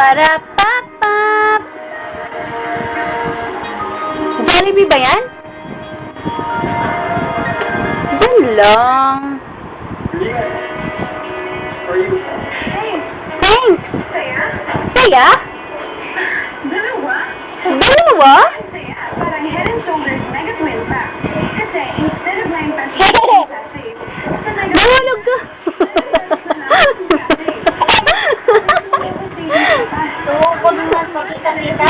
para papap. Jollibee ba yan? Yan lang. Thanks. Saya? Dalawa? Dalawa? Saya, parang head and shoulders mega twin pa. Kasi instead of laying pa sa shape, Mahulog ka. Tukod naman, makita-kita.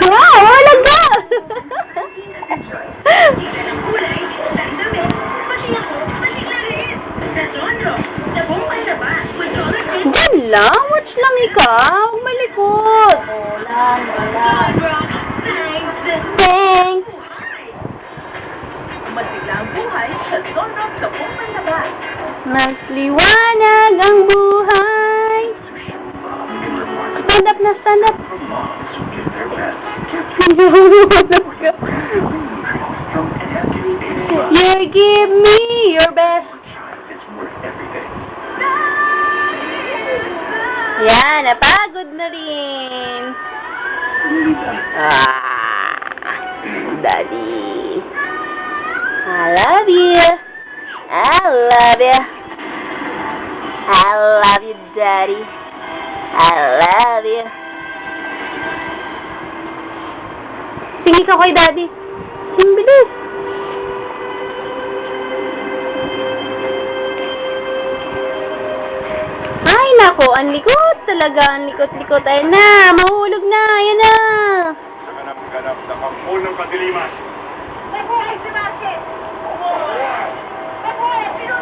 Wow, mahulog ka. Diyan lang, watch lang ikaw. Malikot. Thanks. Mas liwanag ang buhay. Stand up na, stand up. You give me your best. Yan, napagod na rin. Daddy. I love you. I love you. I love you, Daddy. I love you. Sige ka kay Daddy. Sing bilis. Ay, nako. Ang likot talaga. Ang likot-likot. Ayan na. Mahulog na. Ayan na. Sa ganap-ganap na pampunong kadiliman. Nabuhay si Marquez! Nabuhay! Nabuhay!